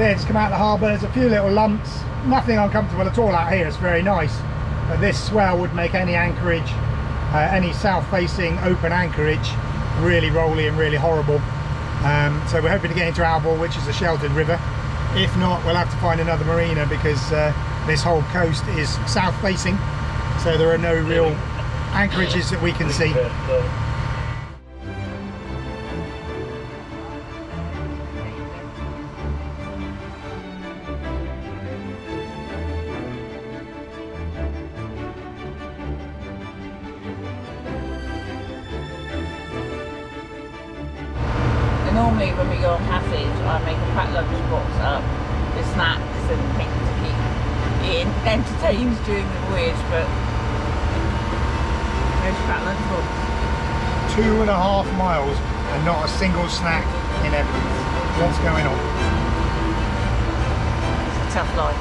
yeah, just come out of the harbour. There's a few little lumps, nothing uncomfortable at all out here. It's very nice, but this swell would make any anchorage, any south facing open anchorage, really rolly and really horrible. So we're hoping to get into Alvor, which is a sheltered river. If not, we'll have to find another marina, because this whole coast is south facing, so there are no real anchorages that we can see. Normally when we go on passage, I make a packed lunchbox up with snacks and things to keep eating entertained during the voyage, but no packed lunchbox. 2.5 miles and not a single snack in evidence. What's going on? It's a tough life.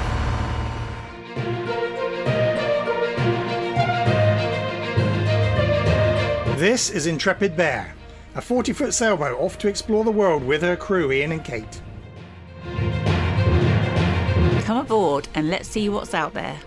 This is Intrepid Bear, a 40-foot sailboat off to explore the world with her crew Ian and Kate. Come aboard and let's see what's out there.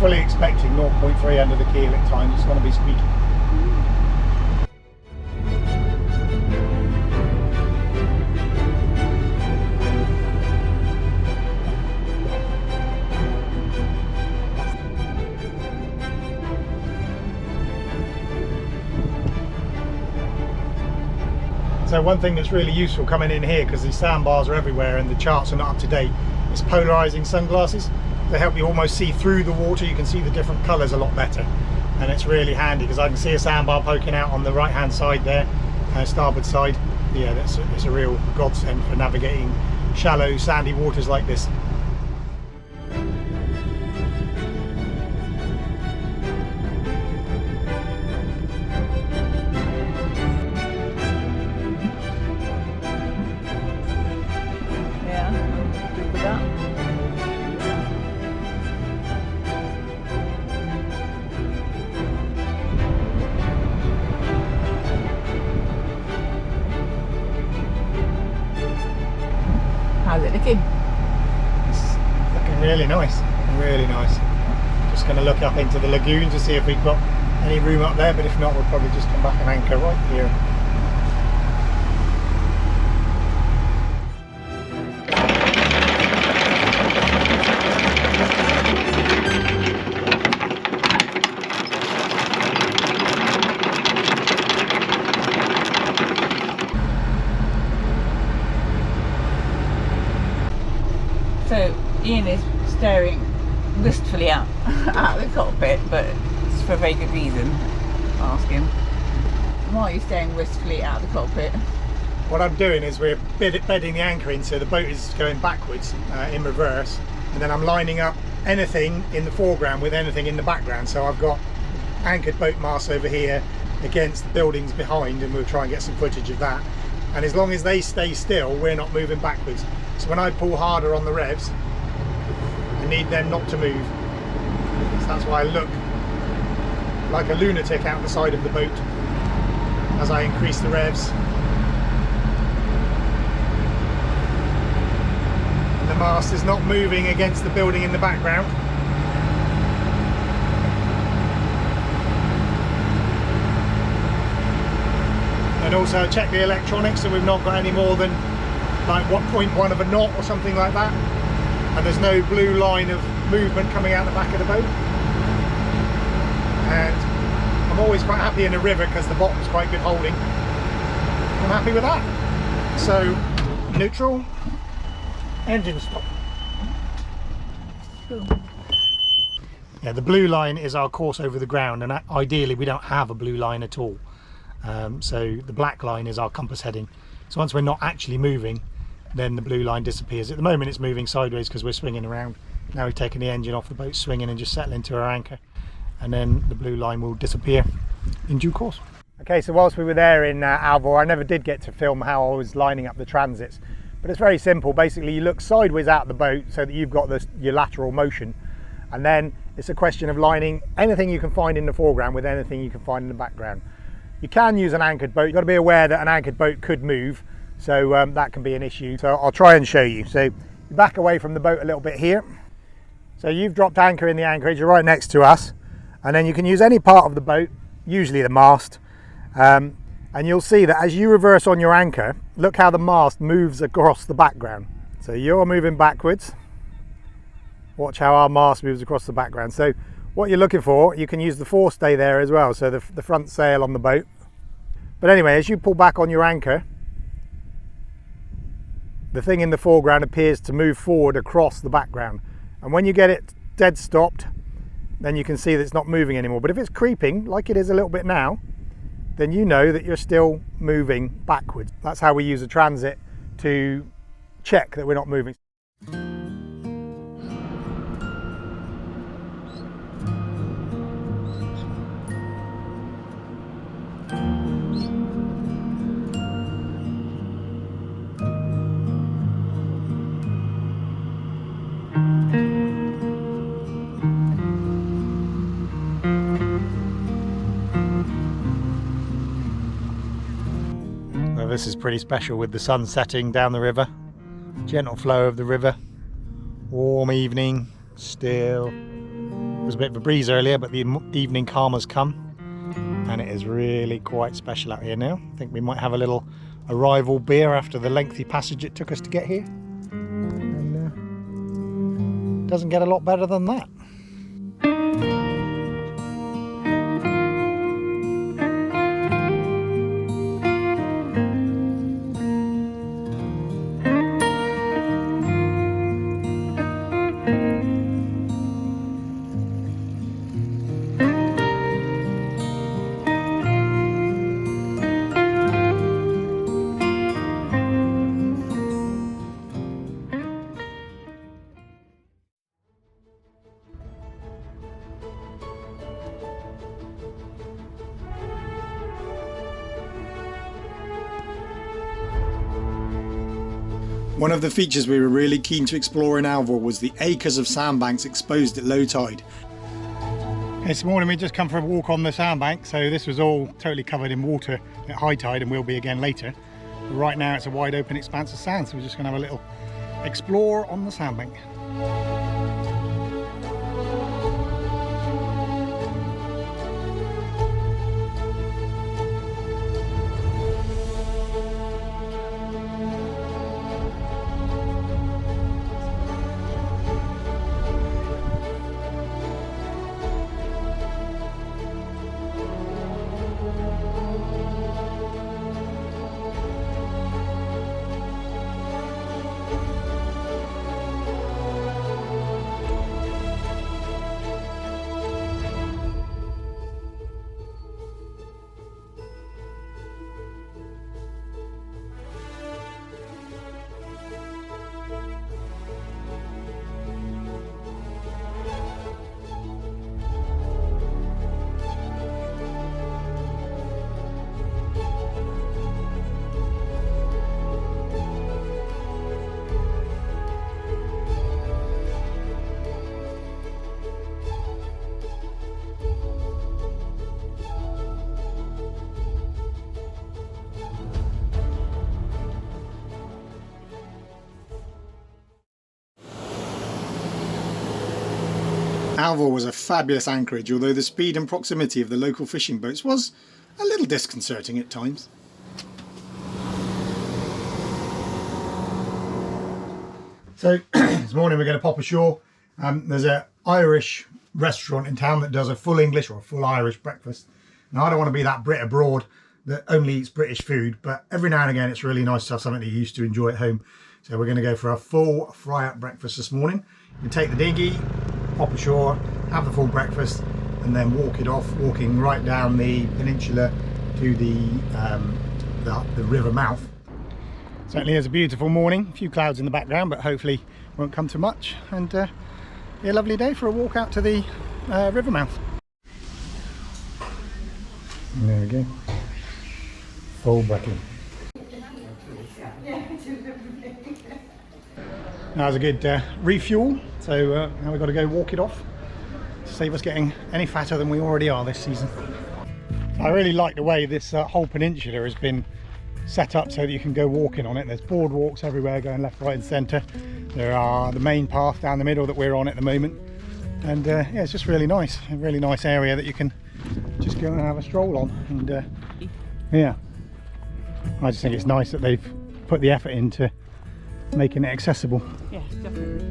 Fully expecting 0.3 under the keel at times. It's going to be squeaky. So one thing that's really useful coming in here, because these sandbars are everywhere and the charts are not up to date, is polarizing sunglasses. They help you almost see through the water. You can see the different colours a lot better, and it's really handy because I can see a sandbar poking out on the right hand side there, starboard side. Yeah, it's a real godsend for navigating shallow sandy waters like this. Yeah, good with that. How's it looking? It's looking really nice, really nice. Just going to look up into the lagoon to see if we've got any room up there, but if not, we'll probably just come back and anchor right here. So Ian is staring wistfully out at the cockpit, but it's for a very good reason. Ask him. Why are you staring wistfully out the cockpit? What I'm doing is we're bedding the anchor in, so the boat is going backwards in reverse, and then I'm lining up anything in the foreground with anything in the background. So I've got anchored boat masts over here against the buildings behind, and we'll try and get some footage of that. And as long as they stay still, we're not moving backwards. So when I pull harder on the revs, I need them not to move. So that's why I look like a lunatic out the side of the boat as I increase the revs. And the mast is not moving against the building in the background. And also check the electronics, so we've not got any more than like 1.1 of a knot or something like that, and there's no blue line of movement coming out the back of the boat. And I'm always quite happy in a river because the bottom's quite good holding. I'm happy with that. So neutral, engine stop. Cool. Yeah, the blue line is our course over the ground, and ideally we don't have a blue line at all. So the black line is our compass heading. So once we're not actually moving, then the blue line disappears. At the moment it's moving sideways because we're swinging around Now we've taken the engine off, the boat's swinging and just settling to our anchor, and then the blue line will disappear in due course. Okay, so whilst we were there in Alvor, I never did get to film how I was lining up the transits, but it's very simple. Basically, you look sideways out the boat so that you've got your lateral motion, and then it's a question of lining anything you can find in the foreground with anything you can find in the background. You can use an anchored boat. You've got to be aware that an anchored boat could move, so that can be an issue. So I'll try and show you. So you back away from the boat a little bit here. So you've dropped anchor in the anchorage, you're right next to us, and then you can use any part of the boat, usually the mast, and you'll see that as you reverse on your anchor, look how the mast moves across the background. So you're moving backwards. Watch how our mast moves across the background. So what you're looking for, you can use the forestay there as well, so the front sail on the boat. But anyway, as you pull back on your anchor, the thing in the foreground appears to move forward across the background. And when you get it dead stopped, then you can see that it's not moving anymore. But if it's creeping, like it is a little bit now, then you know that you're still moving backwards. That's how we use a transit to check that we're not moving. This is pretty special with the sun setting down the river, gentle flow of the river, warm evening, still. There was a bit of a breeze earlier, but the evening calm has come, and it is really quite special out here now. I think we might have a little arrival beer after the lengthy passage it took us to get here, and doesn't get a lot better than that. One of the features we were really keen to explore in Alvor was the acres of sandbanks exposed at low tide. This morning we just come for a walk on the sandbank, so this was all totally covered in water at high tide and will be again later. But right now it's a wide open expanse of sand, so we're just going to have a little explore on the sandbank. Alvor was a fabulous anchorage, although the speed and proximity of the local fishing boats was a little disconcerting at times. So this morning we're going to pop ashore. There's an Irish restaurant in town that does a full English or a full Irish breakfast. Now I don't want to be that Brit abroad that only eats British food, but every now and again it's really nice to have something that you used to enjoy at home. So we're going to go for a full fry-up breakfast this morning. You take the dinghy, pop ashore, have the full breakfast, and then walk it off, walking right down the peninsula to the river mouth. Certainly is a beautiful morning. A few clouds in the background, but hopefully won't come too much. And be a lovely day for a walk out to the river mouth. There we go. Full bucket. That was a good refuel, so now we've got to go walk it off to save us getting any fatter than we already are this season. I really like the way this whole peninsula has been set up so that you can go walking on it. There's boardwalks everywhere going left, right and centre. There are the main path down the middle that we're on at the moment, and yeah, it's just really nice, a really nice area that you can just go and have a stroll on. And yeah, I just think it's nice that they've put the effort into making it accessible. Yes, definitely.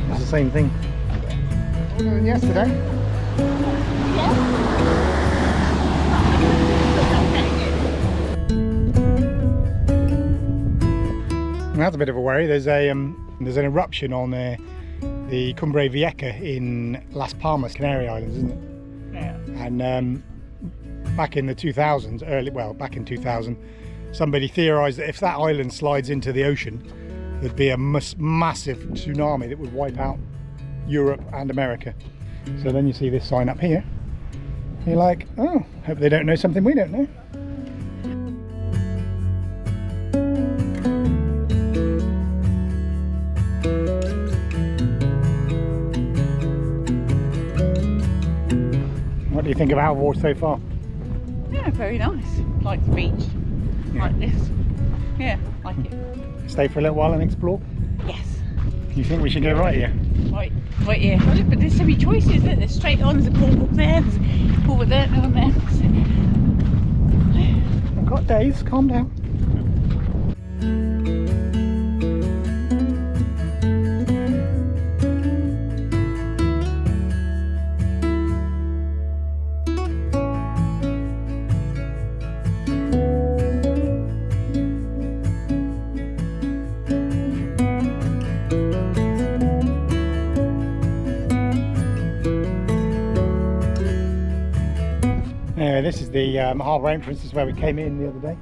It's the same thing than yesterday. That's a bit of a worry. There's an eruption on the Cumbre Vieja in Las Palmas, Canary Islands, isn't it? Yeah. And back in the 2000s, back in 2000, somebody theorised that if that island slides into the ocean, there'd be a massive tsunami that would wipe out Europe and America. So then you see this sign up here. You're like, oh, hope they don't know something we don't know. What do you think of Alvor so far? Yeah, very nice. Like the beach. Yeah. Like this. Yeah, like it. Stay for a little while and explore? Yes. You think we should go right here? Right here. Oh, look, but there's so many choices, isn't there? There's straight on, there's a boardwalk there, there's a boardwalk there, no one there. I've got days, calm down. This is the harbour entrance. This is where we came in the other day.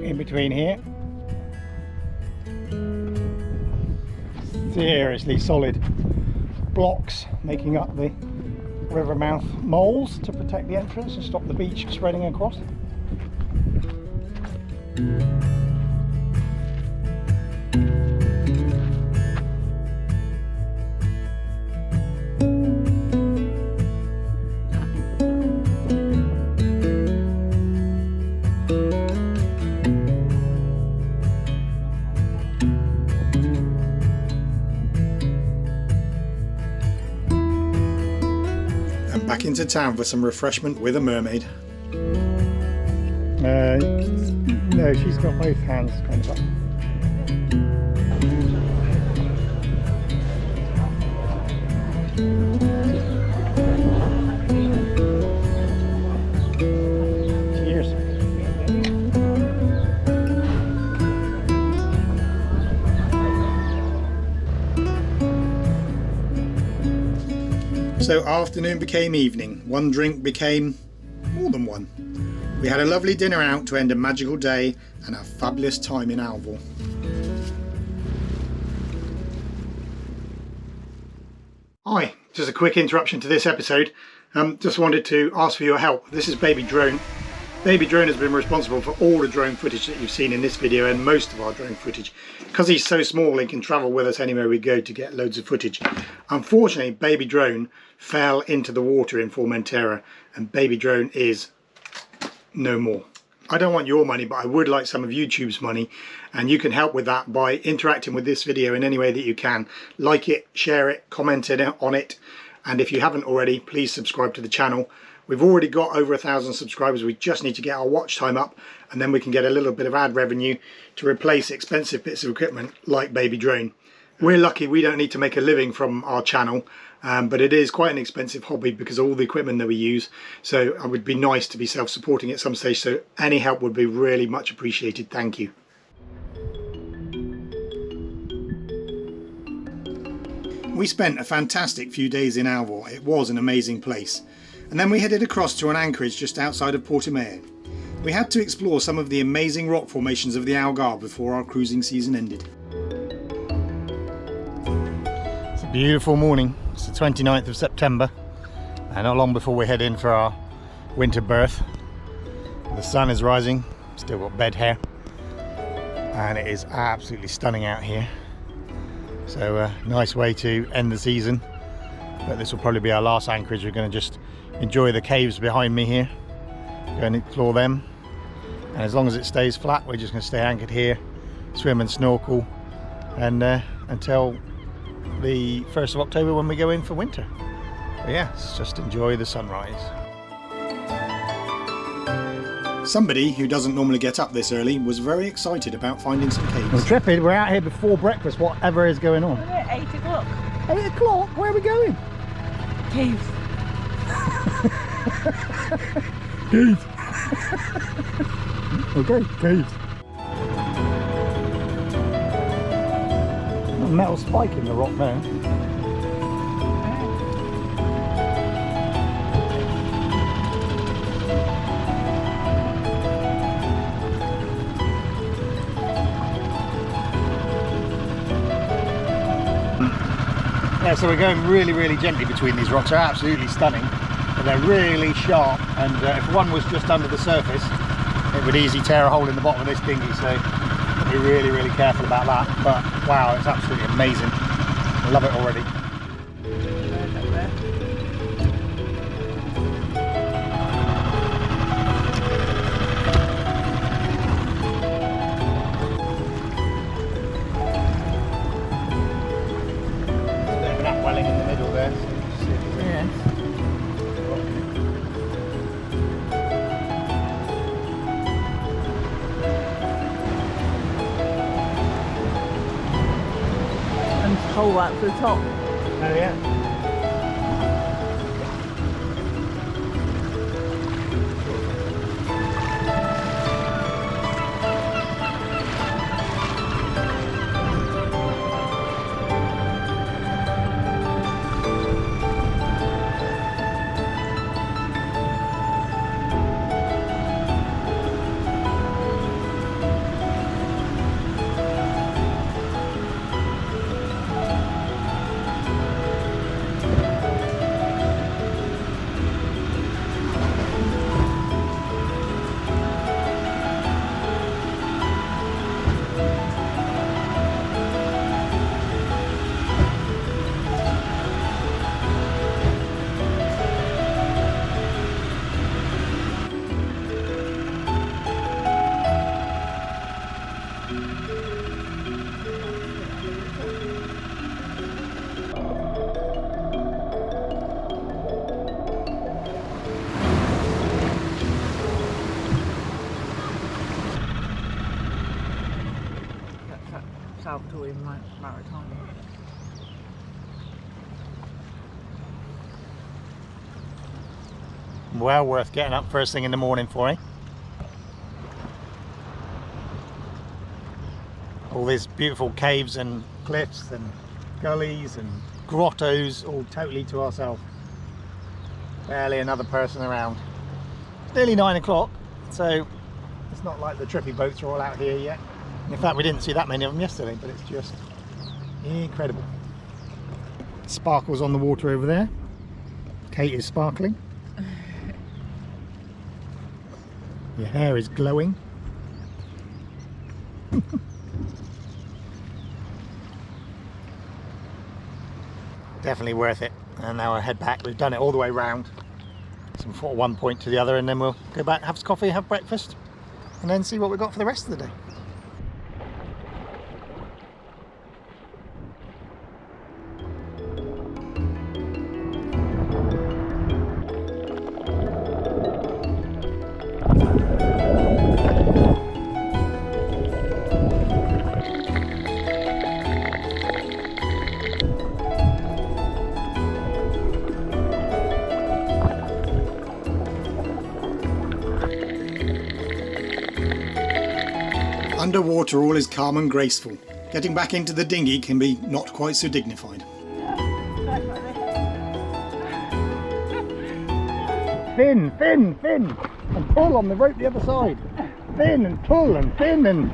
In between here, seriously solid blocks making up the river mouth moles to protect the entrance and stop the beach spreading across. Back into town for some refreshment with a mermaid. No, she's got both hands kind of up. Cheers. So afternoon became evening, one drink became more than one. We had a lovely dinner out to end a magical day and a fabulous time in Alvor. Hi, just a quick interruption to this episode. Just wanted to ask for your help. This is Baby Drone. Baby Drone has been responsible for all the drone footage that you've seen in this video and most of our drone footage. Because he's so small, he can travel with us anywhere we go to get loads of footage. Unfortunately, Baby Drone fell into the water in Formentera and Baby Drone is no more. I don't want your money, but I would like some of YouTube's money, and you can help with that by interacting with this video in any way that you can. Like it, share it, comment on it, and if you haven't already, please subscribe to the channel. We've already got over 1,000 subscribers. We just need to get our watch time up, and then we can get a little bit of ad revenue to replace expensive bits of equipment like Baby Drone. We're lucky we don't need to make a living from our channel, but it is quite an expensive hobby because of all the equipment that we use. So it would be nice to be self-supporting at some stage, so any help would be really much appreciated. Thank you. We spent a fantastic few days in Alvor. It was an amazing place. And then we headed across to an anchorage just outside of Portimao. We had to explore some of the amazing rock formations of the Algarve before our cruising season ended. It's a beautiful morning. It's the 29th of September and not long before we head in for our winter berth. The sun is rising, still got bed hair, and it is absolutely stunning out here. So a nice way to end the season, but this will probably be our last anchorage. We're going to just enjoy the caves behind me here, go and explore them, and as long as it stays flat we're just going to stay anchored here, swim and snorkel, and until the 1st of October when we go in for winter. But yeah, let's just enjoy the sunrise. Somebody who doesn't normally get up this early was very excited about finding some caves. Well, Trepid, we're out here before breakfast, whatever is going on. We're at 8 o'clock. 8 o'clock? Where are we going? Caves. Caves. Okay, caves. A metal spike in the rock there. Yeah, so we're going really gently between these rocks. They're absolutely stunning, but they're really sharp, and if one was just under the surface it would easily tear a hole in the bottom of this dinghy, so be really careful about that. But wow, it's absolutely amazing. I love it already. Hole right to the top. Oh yeah. Salvatore Maritime. Well worth getting up first thing in the morning for, eh? All these beautiful caves and cliffs and gullies and grottos, all totally to ourselves. Barely another person around. It's nearly 9 o'clock, so it's not like the trippy boats are all out here yet. In fact, we didn't see that many of them yesterday, but it's just incredible. Sparkles on the water over there. Kate is sparkling. Your hair is glowing. Definitely worth it. And now we'll head back. We've done it all the way round. So from one point to the other, and then we'll go back, have coffee, have breakfast, and then see what we've got for the rest of the day. Underwater all is calm and graceful. Getting back into the dinghy can be not quite so dignified. Fin, fin, fin! And pull on the rope the other side. Fin and pull and fin and...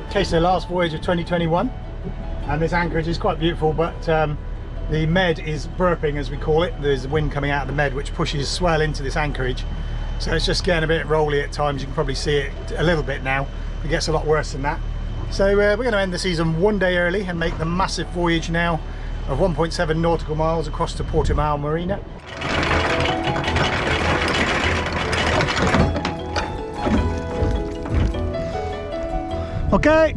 Okay, so last voyage of 2021, and this anchorage is quite beautiful, but the med is burping, as we call it. There's wind coming out of the med which pushes swell into this anchorage, so it's just getting a bit rolly at times. You can probably see it a little bit now. It gets a lot worse than that. So we're going to end the season one day early and make the massive voyage now of 1.7 nautical miles across to Portimao Marina. Okay.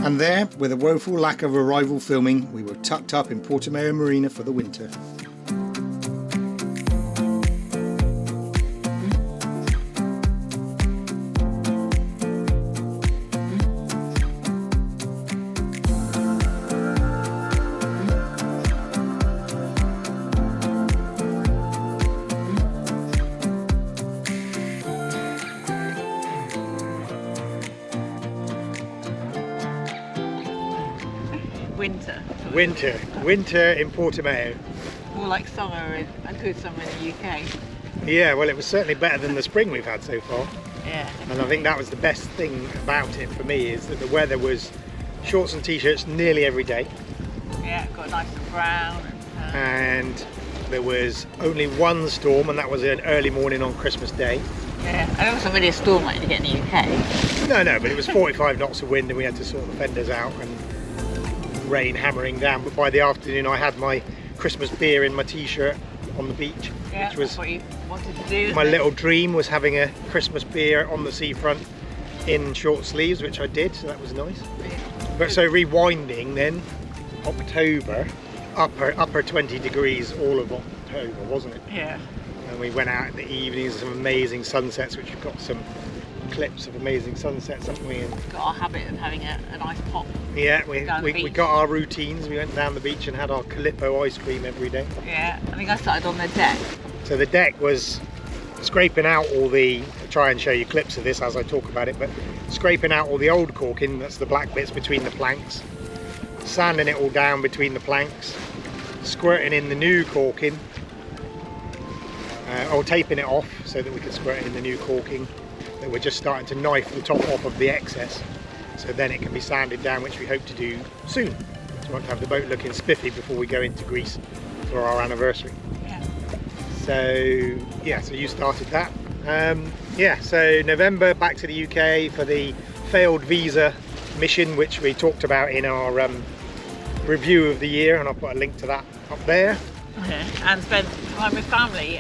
And there, with a woeful lack of arrival filming, we were tucked up in Portimao Marina for the winter. Winter in Portimao. More like summer, a good summer in the UK. Yeah, well, it was certainly better than the spring we've had so far. Yeah. And I think that was the best thing about it for me, is that the weather was shorts and t-shirts nearly every day. Yeah, it got nice and brown. And there was only one storm, and that was an early morning on Christmas Day. Yeah, and it wasn't really a storm like you get in the UK. No, but it was 45 knots of wind, and we had to sort the fenders out, and rain hammering down. But by the afternoon I had my Christmas beer in my t-shirt on the beach, yeah, which was that's what you wanted to do. My little dream was having a Christmas beer on the seafront in short sleeves, which I did, so that was nice. Yeah. But so rewinding then, October, upper 20 degrees all of October, wasn't it? Yeah. And we went out in the evenings, some amazing sunsets, which we've got some clips of amazing sunsets, haven't we? And got our habit of having a nice pop. Yeah, we got our routines. We went down the beach and had our Calippo ice cream every day. Yeah, I think I started on the deck. So the deck was scraping out all the, I'll try and show you clips of this as I talk about it, but scraping out all the old caulking, that's the black bits between the planks, sanding it all down between the planks, squirting in the new caulking, or taping it off so that we could squirt in the new caulking. That we're just starting to knife the top off of the excess, so then it can be sanded down, which we hope to do soon. So we want to have the boat looking spiffy before we go into Greece for our anniversary. Yeah. So yeah, so you started that. Yeah, so November back to the UK for the failed visa mission, which we talked about in our review of the year, and I'll put a link to that up there. Okay. And spent time with family,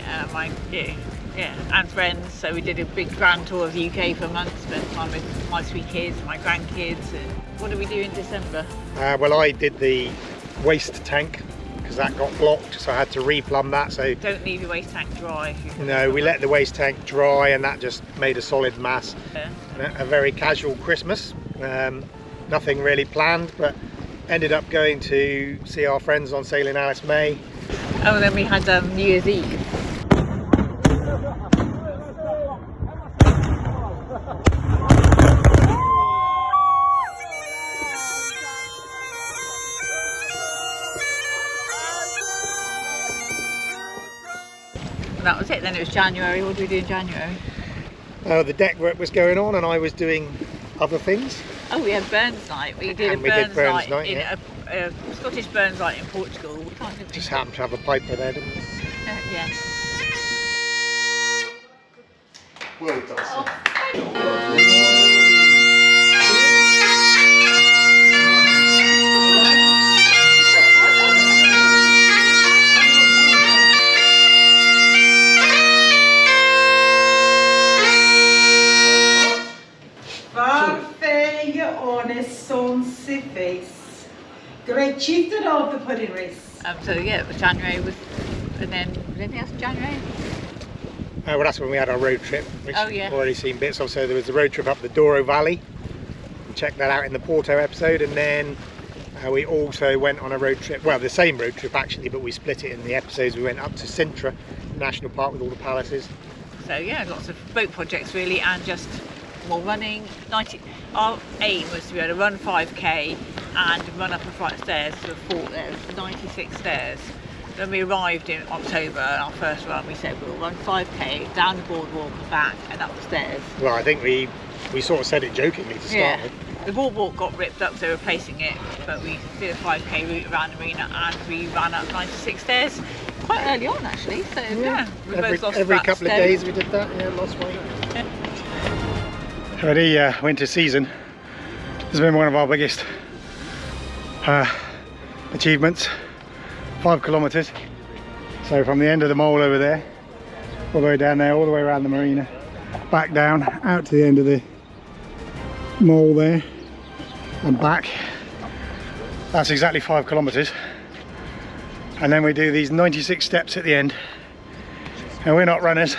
and friends. So we did a big grand tour of the UK for a month, spent time with my three kids, my grandkids. And what did we do in December? Well, I did the waste tank because that got blocked, so I had to replumb that. So don't leave your waste tank dry. No, we let the waste tank dry, and that just made a solid mass. Yeah. A very casual Christmas. Nothing really planned, but ended up going to see our friends on Sailing Alice May. Oh, and then we had New Year's Eve. And that was it. Then it was January. What did we do in January? The deck work was going on, and I was doing other things. Oh, we had Burns night. We did a Burns night in a Scottish Burns night in Portugal. We just happened to have a piper there, didn't we? Yeah. Well done. Oh. Varför gör ni sån siffis? Greg chieftain of the pudding race. So yeah, it was January and then was anything else in January? Well, that's when we had our road trip, which Oh, yeah. you've already seen bits of. So there was the road trip up the Douro Valley. Check that out in the Porto episode, and then we also went on a road trip, well, the same road trip actually, but we split it in the episodes. We went up to Sintra National Park with all the palaces. So yeah, lots of boat projects really, and just more running. Our aim was to be able to run 5k and run up a flight of stairs to a fort. There was 96 stairs. When we arrived in October, our first run, we said we'll run 5k down the boardwalk and back and up the stairs. Well, I think we sort of said it jokingly to start with. The boardwalk got ripped up, so we're replacing it, but we did a 5k route around the marina and we ran up 96 stairs quite early on actually. So yeah, we both lost every about couple of stone. days we did that. Yeah, lost weight. For the winter season, this has been one of our biggest achievements. 5 kilometres. So from the end of the mole over there, all the way down there, all the way around the marina, back down, out to the end of the mole there, and back. That's exactly 5 kilometres. And then we do these 96 steps at the end. And we're not runners.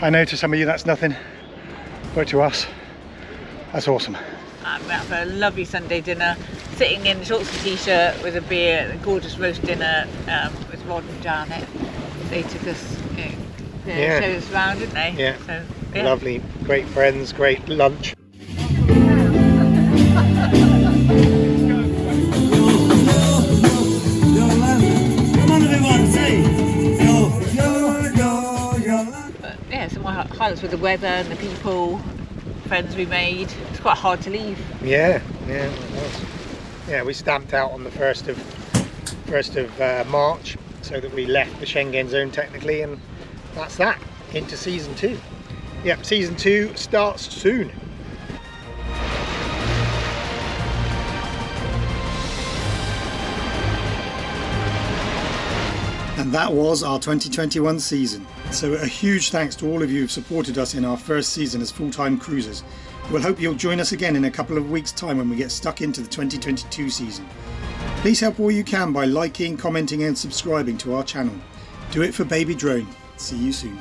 I know to some of you that's nothing, but to us, that's awesome. And we have a lovely Sunday dinner, sitting in shorts and t-shirt with a beer, a gorgeous roast dinner with Rod and Janet. They took us, showed us around, didn't they? Yeah. So, yeah. Lovely, great friends, great lunch. But yeah, some of my highlights were the weather and the people, friends we made. It's quite hard to leave. Yeah, it was. Yeah, we stamped out on the 1st of March, so that we left the Schengen zone technically, and that's that. Into season 2. Yep, season 2 starts soon. And that was our 2021 season. So a huge thanks to all of you who've supported us in our first season as full-time cruisers. We'll hope you'll join us again in a couple of weeks' time when we get stuck into the 2022 season. Please help all you can by liking, commenting and subscribing to our channel. Do it for Baby Drone. See you soon.